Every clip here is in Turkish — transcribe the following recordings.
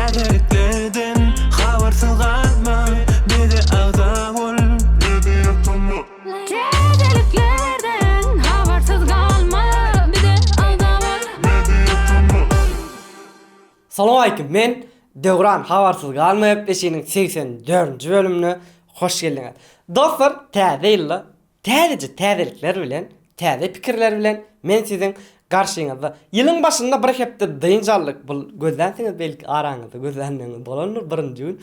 Täzeliklerden habersız kalma, bir de ağda ol, bir de yapma. Täzeliklerden habersız kalma, bir de ağda ol, bir de yapma. Salam aleyküm, men Döwran habarsız galmayıp beşinin 84. bölümüne hoş geldiniz. Dostlar, täze ýylla, täzelikler bilen, täze pikirler bilen men sizin garşyňyzda ýylyň başynda bir hepde dynjallyk bul gözlensiňiz belki araňyzda gözlenmeňiz bolandyr birinji gün.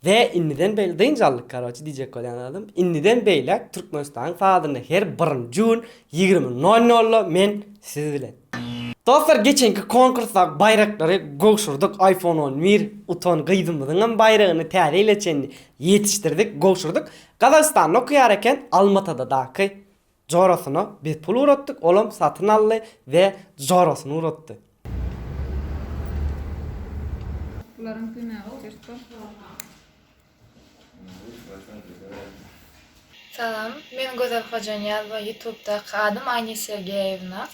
Ve inniden beýle dynjallyk garaçy diýjek bolýanlarym. Inniden beýle Türkmenistan saatynda her birinji gün 20:00 men siz bilen. Dostlar, geçenki konkursda bayraklary goşurduk. iPhone 11 uton gyýdymyzyň bayragyny täze ileçendi. Yetiştirdik, goşurduk. Kazakstan'da okuyar eken Almatada daky jorosyny biz pul uratdyk. Olam satyn aldy we jorosyny uratdy. Bunların kıynağı çeşitli. Salam, men Gözel Hojaniyaz we YouTube'da Kadım Ayni Sergeyevna.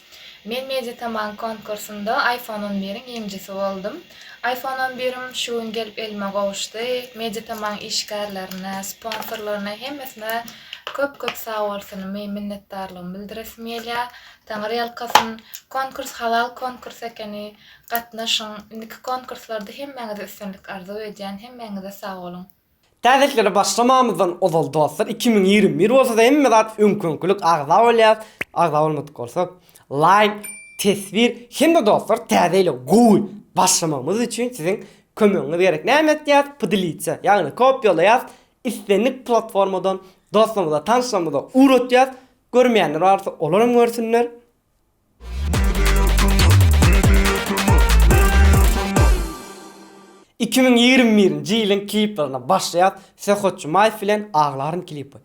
Men Media Taman konkursunda iPhone 11'in ýeňjisi boldum. iPhone 11'im şu gün gelip elime gowuşdy. Media Taman işgärlerine, sponsorlaryna hemmesine köp sag bolsyny, men minnetdarlygymy bildiresim gelýär. Taňry ýalkasyn konkurs halal konkurs ekeni, gatnaşyň. Indiki konkurslarda hemmeňize üstünlik arzu edýän, hemmeňize sag bolun. Täzelikleri başlamamızdan ozal dostlar 2021 bolsa da hemme zat öňkünçilik agza bolýar. Agza bolmadyk bolsa like, tesvir, hem dostlar täzeyle gowy başlamamız üçin sizin kömeğiniz gerek. Näme etýär? Pdlice, ýagny kopýalaýar, istenlik platformadan dostlarymyza, tanışlarymyza uratýar. Görmeýänler barsa olaram görsünler. – 2021-nji ýylyň kliplerine başlaýar. Sehot Jumaýew bilen Aglaryň klipi.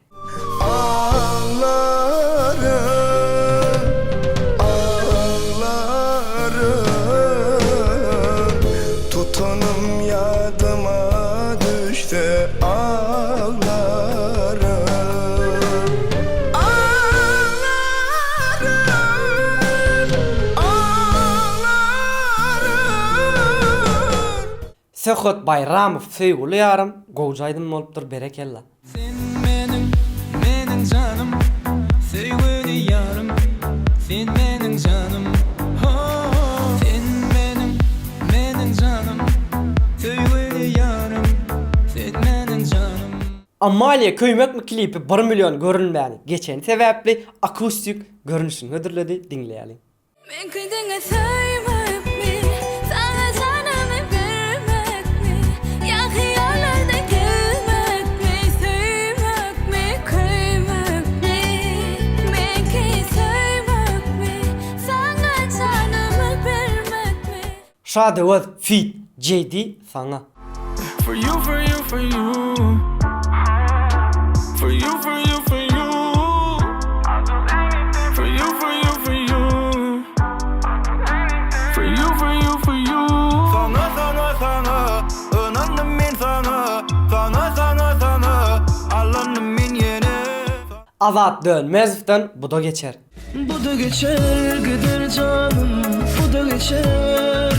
Tutanım yadıma düştü ağlarım. Sehot Bayramow söýgüli ýarym, gowjaýdym bolupdyr berekella. Sen mening canım, söýgüli ýarym. Sen mening canım, sen mening canım, söýgüli ýarym. Sen mening canım. Amalia Köýmekmi klipi 1 milyon görülmäni geçen sebäpli akustik görünüşini ödürledi, dinleýäli. Men kıydığı söylemek mi? Sana canımı vermek mi? Ya hıyarlarda gülmek mi? Söylemek mi? Kıymak mi? Men kıydığı söylemek mi? Sana canımı vermek mi? Şady öz feat JD sana. For you, for you, for you. For you, for you, for you. For you, for you, for you. For you, for you, for you. Sana, sana, sana. Önandım men sana. Sana, sana, sana. Allandım men yine. Azat Dönmezov'dan bu da geçer. Bu da geçer gider canım. Bu da geçer.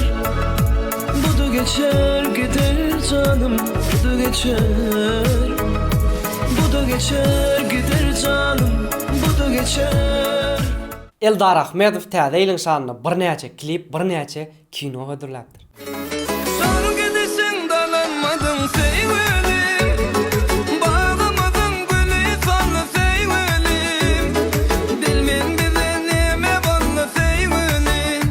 Bu da geçer gider canım. Bu da geçer. Bu da geçer gider canım. Bu da geçer. Eldar Ahmedov täze ýylyň şanyna bir näçe klip, bir näçe kino hödürläpdir. Son gidesin dalanmadın sevgilim. Bağlamadın gülü sana sevgilim. Bilmen bize neme bana sevgilim.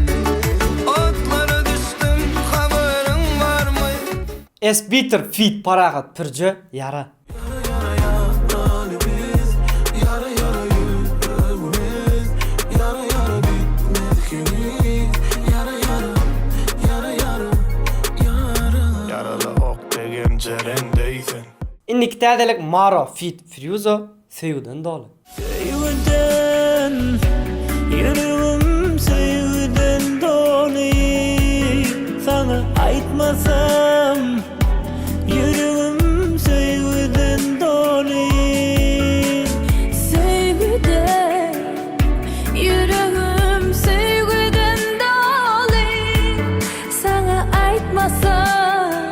Otlara düştüm haberin var mı? Esbiter feat Paragat Pürje yara. Innik täzelik Maro feat Firuzo söýgüden dolu. Sevgiden, yüreğim sevgiden dolu. Sana aitmasam, yüreğim sevgiden dolu. Sevgide, yüreğim sevgiden dolu. Sana aytmasam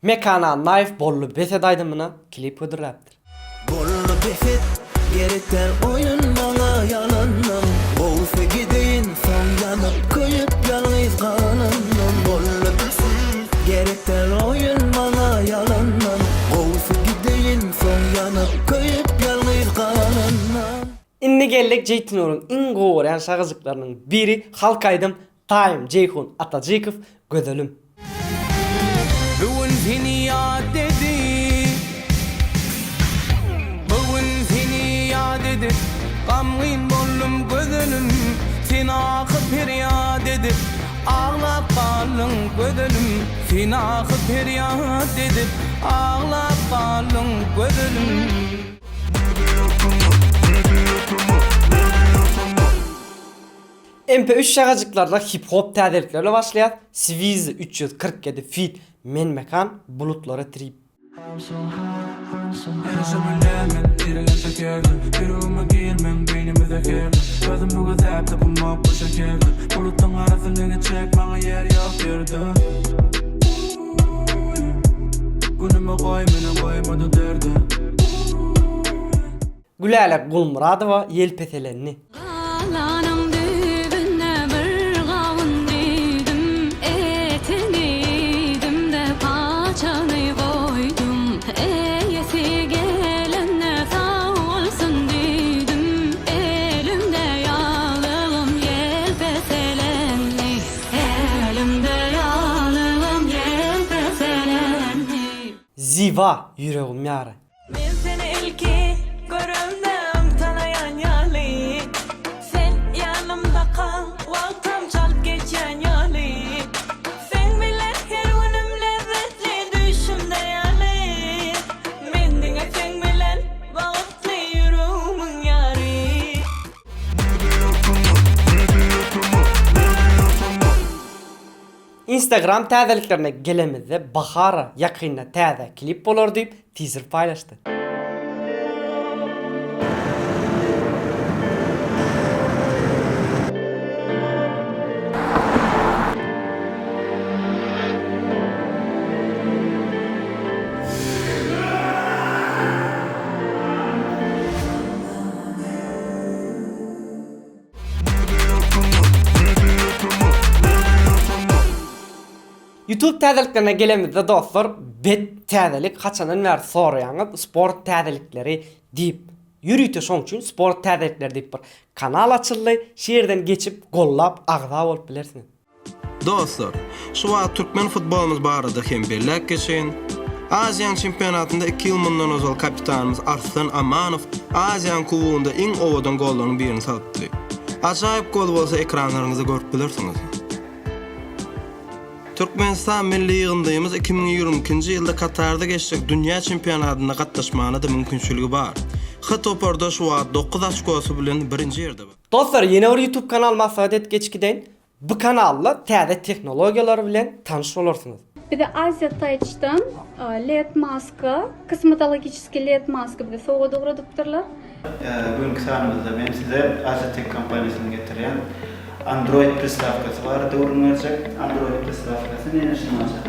Mekana Naif bollu beset aydymyna klip ödürräpdir. Bollu befet gerekler oyun bana yalanım. Olsa gideyim son yanıp koyup yalnız kalanım. Bollu befet gerekler oyun bana yalanım. Olsa gideyim son yanıp koyup yalnız kalanım. Inni geldik Jeytinur'un in goğuran şagızlıklarının biri halk aydım Time Ceyhun Atacıkov Gödölüm. Bugün seni yad edip Bugün seni yad edip Gamgin bollum gözülüm Seni akıp feryat edip Ağlap kalın gözülüm Seni akıp feryat edip Ağlap kalın gözülüm. MP3 şagacıklarla hip hop täzeliklerle başlaýar. Swizy 347 feat Men Mekan bulutlara trip. Güläle Gulmuradowa yelpeselenni. Alanın düğünde bir gavun düydüm, etini yedim de paçanı koydum. Eyesi gelenle sağ olsun düydüm, elimde yağlığım yelpeselenli, elimde yağlığım yelpeselenli. Ziva yüreğim yara. Men seni ilki görümdüm tanayan yali. Sen yanımda kal, vaktim çalıp geçen yali. Sen bilen her günüm lezzetli düşümde yali. Mendine sen bilen vakitli yüreğimin yari. Instagram täzeliklerine gelemizde bahara yakynda täze klip bolar diýip teaser paylaşdy. YouTube täzeliklerine gelemizde dostlar, bet täzelik haçanan bäri soraýanyz sport täzelikleri diýip ýürüýte şoň üçin sport täzelikleri diýip bir kanal açyldy. Şeýerden geçip gollap agza bolup bilersiňiz. Dostlar, şu wagt türkmen futbolumuz barada hem birlik geçen. Aziýan çempionatynda 2 ýyl mundan ozal kapitanymız Arslan Amanov Aziýan kubugynda iň owadan gollaryň birini satdy. Ajaýyp gol bolsa ekranlaryňyzda görüp bilersiňiz. Türkmenistan milli ýygyndymyz 2022-nji ýylda Katarda geçjek dünýä çempionatynda gatnaşmagyna da mümkinçiligi bar. Hatoporda şu wagt 9 açkosy bilen birinji ýerde bar. Dostlar, ýene bir YouTube kanal maksat et geçkiden bu kanalla täze teknologiýalar bilen tanyş bolarsyňyz. Bir de Azia Touch'tan LED maska, kosmetologический LED maska bir de soğuğa doğru doktorlar. Bugünkü sahnamızda ben size Azatec kompaniyasının getiren Android приставкасы var. Doğru verecek. Android приставкасını enerjini alacak.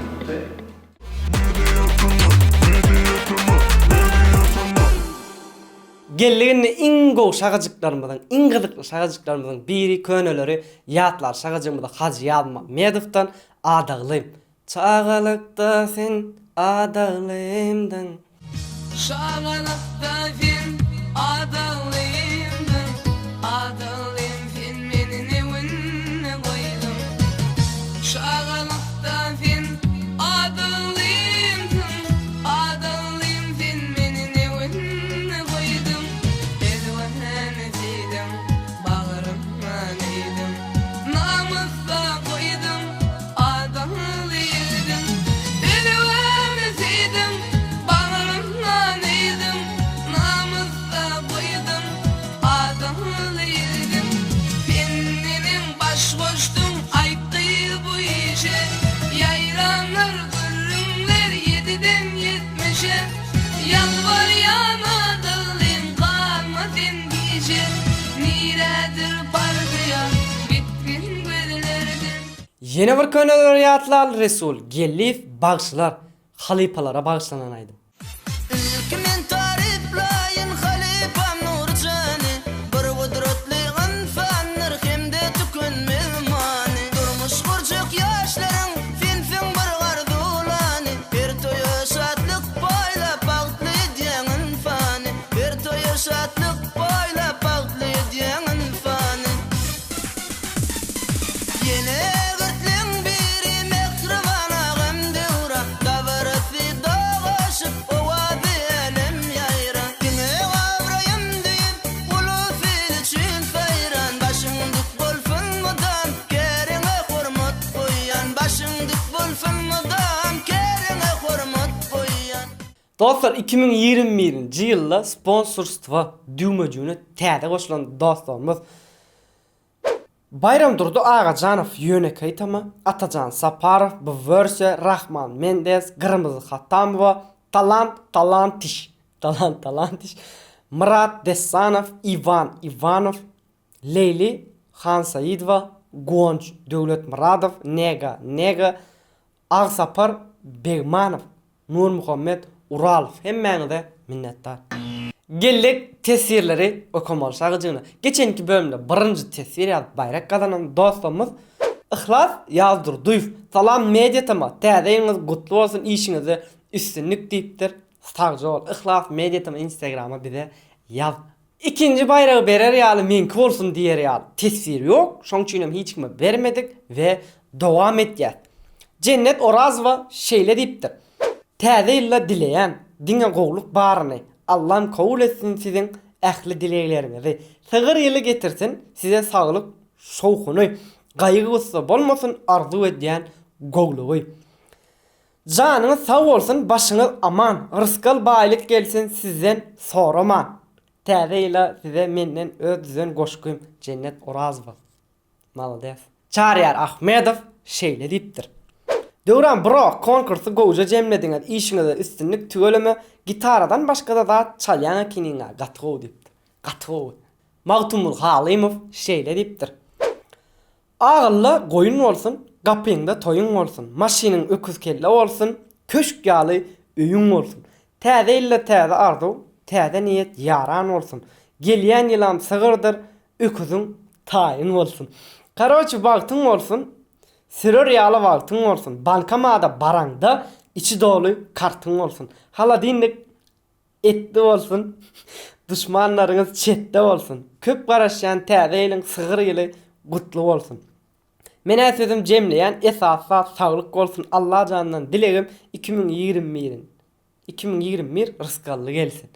Gelligini iň gowy şagajyklarymyzdan, iň gyzykly şagajyklarymyzdan biri köneleri ýatlar şagajygymyzda Hacı Ýalma Medowdan adaglym. Çağalykda sen adaglymdan. Şağalakta fin adaglymdan, adaglym fin menin ewinne koydum. Şağalakta fin adaglymdan, adaglym fin menin ewinne koydum. Ezwanhan edildim, bağrımma neydim, namusda koydum, adaglıydım. Ezwan edildim, bağrımma neydim, namusda koydum, adaglıydım. Benim baş koştum, ayıptı bu işe. Yayranlar gırrımlar 7'den 70'e. Yalvar yanadılım kalmadın gece. Niredir pargıya bitkin gözlerden. Yeni bir köneleri ýatlar Resul Gelif bagşylar. halipalara bağışlanan aydım. Kimin tariflayin halifam Nurcani Bir kudretli anfanlar hemde tükünmez mani Durmuş kurcuk yaşların fin fin bir gardulani Bir toyu şatlık payla bağlı diyen fani Bir toyu şatlık payla bağlı diyen fani Yine gırtlın biri mehriban ağam devra Davarıtı dağışıp ova biyelim yayran Dine avrayım deyip ulu fil için feyran Başındık bulfun mudam kerine hurmat koyan Başındık bulfun mudam kerine hurmat koyan Dostlar 2021 yılda sponsorstva düğmecüğüne täze koşulan dostlarımız Bayram Durdu Ağacanov Yönekay Tama, Atacan Saparov, Bövrse, Rahman Mendez, Kırmızı Hatamova, Talantiş, Murat Desanov, Ivan Ivanov, Leyli Hansayidova, Gonç Dövlet Muradov, Nega, Ağsapar Begmanov, Nur Muhammed Uralov. Hemmeňize minnettar. Geldik tesirleri okumalı şarkıcığına. Geçenki bölümde birinci tesir yazıp bayrak kazanan dostumuz İhlas Yazdurduyuf. Salam Media Tama. Täzeýiňiz gutly bolsun, işiňize üstünlük diýipdir. Sağcı ol. İhlas Media Tama Instagram'a bize yaz. İkinci bayrağı berer ýaly menki bolsun diýer ýaly. Tesir ýok. Şoň üçin hiç kime bermedik we dowam etýär. Cennet Orazova şeýle diýipdir. Täze ýylda dileýän, diňe gowluk baryny Allah'ım kabul etsin sizin ähli dileklerinizi. Sığır ýyly getirsin size saglyk, şowkuny, gaýgy bolmasyn arzu edýän gowlugy. Janyňyz sag bolsun, başyňyz aman, rızkal baýlyk gelsin sizden soraman. Täze ýyla size menden öz düzen goşgym Cennet Orazova. Malades. Çaryar Ahmedov şeýle diýipdir. Döwran bro konkursy goýja jemlediňiz işiňize üstünlük tügeleme gitaradan başga da çalýan kiniňe gatgow diýipdir. Gatgow. Magtumul Halymov şeýle diýipdir. Agylly goýun bolsun, gapyňda toýuň bolsun, maşynyň öküz kelle bolsun, köşk ýaly öýüň bolsun. Täze ýylla täze arzu, täze niýet ýaran bolsun. Gelýän ýylam sygyrdyr, öküzüň taýyn bolsun. Karoçy bagtyň bolsun. Sirör ýaly wagtyň bolsun. Bankamada baranda içi dolu kartyň bolsun. Haladinlik etdi bolsun. Düşmanlaryňyz çetde bolsun. Köp garaşýan täze ýylyň sygyr ýyly gutly bolsun. Mene sözüm jemleýän esasy saglyk bolsun. Allah janyndan dilegim 2021 rızkally gelsin.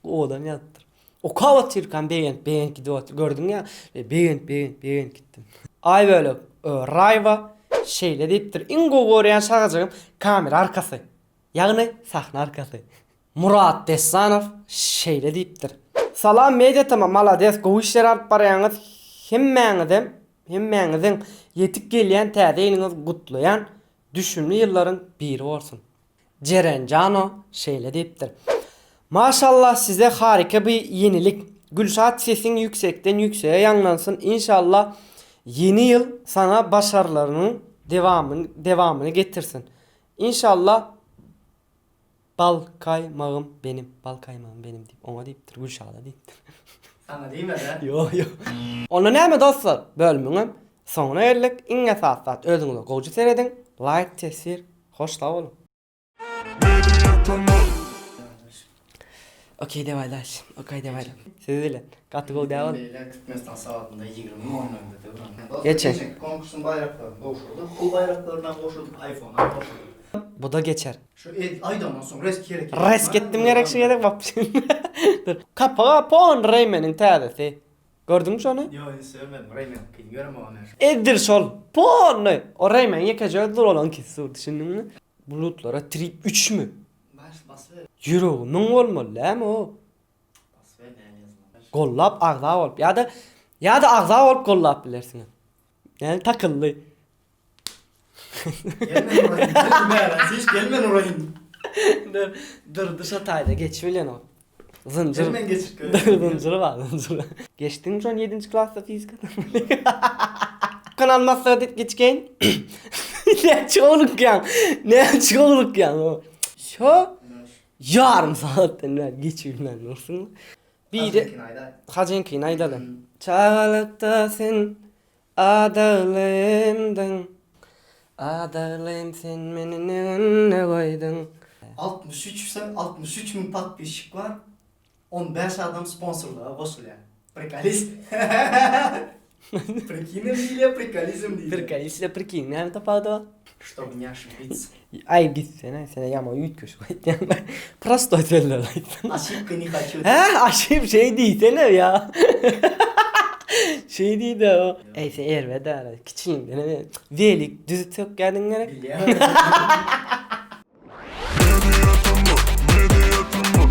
Odan ýatdyr. O kawat çyrkan beýen gidip gördüň ýa. Beýen gitdim. Ay bölük Rayva şeýle diýipdir. Iň gowurýan şarkıcym kamera arkasy. Ýagny sahna arkasy. Murat Desanov şeýle diýipdir. Salam Media Tama malades gowy işler alyp barýaňyz hemmeňiziň ýetip gelýän täze ýylyňyz gutlaýan düşünli ýyllaryň biri bolsun. Ceren Cano şeýle diýipdir. Maşallah size harika bir yenilik. Gülşat sesin yüksekten yükseğe yanlansın. İnşallah yeni yıl sana başarılarının devamını getirsin. İnşallah bal kaymağım benim deyip ona deyiptir Gülşah'da deyiptir. Sana değil mi lan? Yo. Onu näme dostlar? Bölümüňiň soňuna geldik. Iň esasat özüňize gowjy seredin. Like, tesir, hoş da bolun. Okey devaýlaş. Siz bilen. Gatgow devam. Beyler Türkmenistan saatinde 20 oynadı. Geçen. Konkursun bayraklarını koşulduk. Bu bayraklarından koşulduk iPhone'a koşulduk. Bu da geçer. Şu aydan sonra gerek. Res gittim gerek şey gerek bak. Dur. Kapağa pon Rayman'ın täzesi. Gördün mü onu? Yo, sevmedim. Rayman kıyın görme onu. Edir sol. Pon. O Rayman yekacağı dur olan kesi. Düşündün mü? Bulutlara trip 3 mü? Bas ver. Euro. Nun olmalı lan o. Bas ver ne yazma. Gollap ağza olup ya da ağza olup gollap bilersin. Yani takıllı. Gelmen orayın. Hiç gelmen orayın. Dur dışa tayda geçmeliyen o. Zıncır. Gelmen geçir. Zıncırı var zıncırı. Geçtin mi şu an 7. klasta fizik Kanal masada geçken. Ne çoğuluk yan o. Şo yarım saatten geçirilmez olsun. Bir de Hacenkin aydalı. Çağalıkta sen adalemden. Adalem sen meni ne koydun? 63 min подписчик var. 15 adam sponsorluğa koşuluyor. Приколись. Прикинь, или приколизм değil. Приколись, прикинь, не tapado. Чтобы не ошибиться. Ay biz sene yama ütköş koydu. Просто öteller. Ошибка не хочу. Ha aşıp şey değil sene ya. Şey değil de o. Eyse erve de kiçiğim dene. Velik düzü çok geldin gerek. Biliyorum. Medyatımı